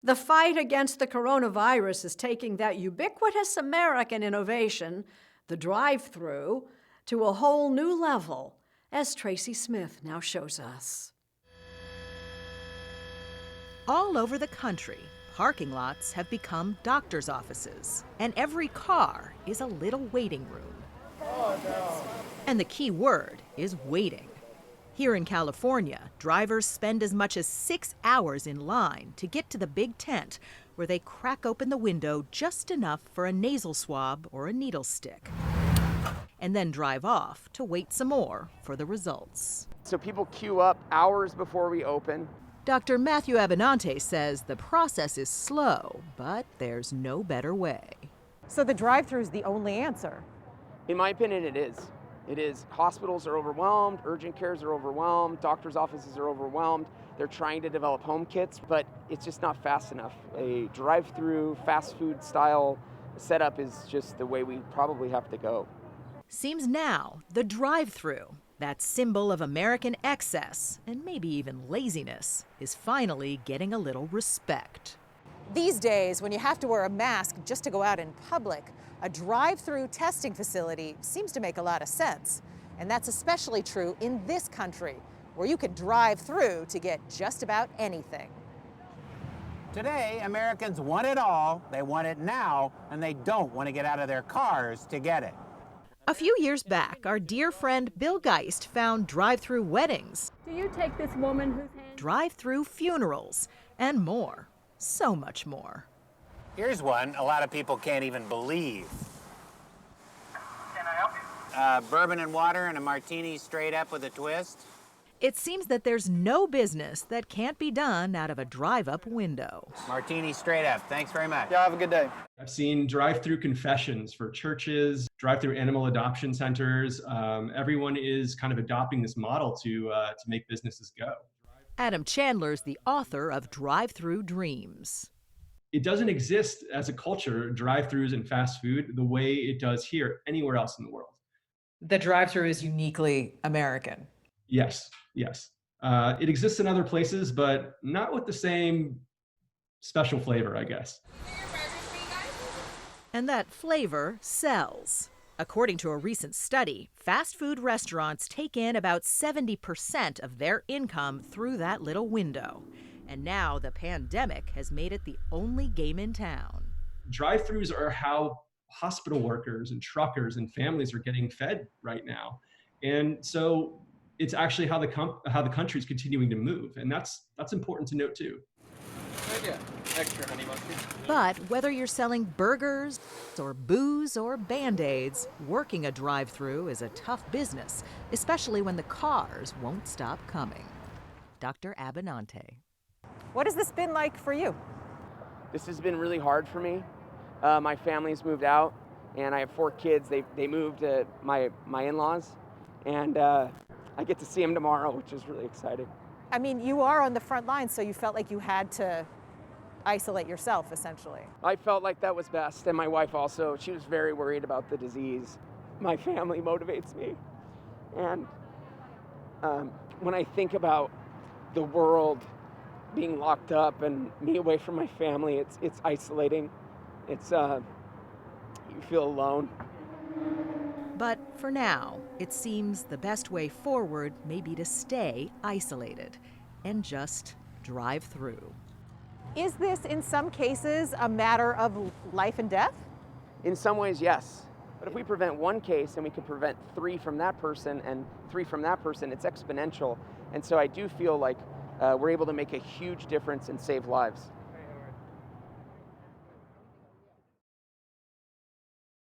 The fight against the coronavirus is taking that ubiquitous American innovation, the drive-thru, to a whole new level, as Tracy Smith now shows us. All over the country, parking lots have become doctor's offices, and every car is a little waiting room. Oh, no. And the key word is waiting. Here in California, drivers spend as much as 6 hours in line to get to the big tent where they crack open the window just enough for a nasal swab or a needle stick, and then drive off to wait some more for the results. So people queue up hours before we open. Dr. Matthew Abinante says the process is slow, but there's no better way. So the drive-thru is the only answer? In my opinion, it is. It is. Hospitals are overwhelmed, urgent cares are overwhelmed, doctors' offices are overwhelmed. They're trying to develop home kits, but it's just not fast enough. A drive-through, fast food style setup is just the way we probably have to go. Seems now the drive-through, that symbol of American excess and maybe even laziness, is finally getting a little respect. These days, when you have to wear a mask just to go out in public, a drive-through testing facility seems to make a lot of sense. And that's especially true in this country, where you could drive through to get just about anything. Today, Americans want it all, they want it now, and they don't want to get out of their cars to get it. A few years back, our dear friend Bill Geist found drive-through weddings, Do you take this woman whose hand... drive-through funerals, and more. So much more. Here's one a lot of people can't even believe. Can I help you? Bourbon and water and a martini straight up with a twist. It seems that there's no business that can't be done out of a drive-up window. Martini straight up. Thanks very much. Yeah, have a good day. I've seen drive-through confessions for churches, drive-through animal adoption centers. Everyone is kind of adopting this model to make businesses go. Adam Chandler's the author of Drive-Thru Dreams. It doesn't exist as a culture, drive-throughs and fast food, the way it does here anywhere else in the world. The drive-thru is uniquely American. Yes, yes. It exists in other places, but not with the same special flavor, I guess. And that flavor sells. According to a recent study, fast food restaurants take in about 70% of their income through that little window. And now the pandemic has made it the only game in town. Drive-throughs are how hospital workers and truckers and families are getting fed right now. And so it's actually how the country is continuing to move. And that's important to note too. Yeah, extra honey mustard. But whether you're selling burgers or booze or Band-Aids, working a drive-thru is a tough business, especially when the cars won't stop coming. Dr. Abinante. What has this been like for you? This has been really hard for me. My family's moved out, and I have 4 kids. They moved to my in-laws, and I get to see them tomorrow, which is really exciting. I mean, you are on the front line, so you felt like you had to isolate yourself, essentially. I felt like that was best, and my wife also. She was very worried about the disease. My family motivates me, and when I think about the world being locked up and me away from my family, it's isolating. It's you feel alone. But for now, it seems the best way forward may be to stay isolated and just drive through. Is this, in some cases, a matter of life and death? In some ways, yes. But if we prevent 1 case and we can prevent 3 from that person and 3 from that person, it's exponential. And so I do feel like we're able to make a huge difference and save lives.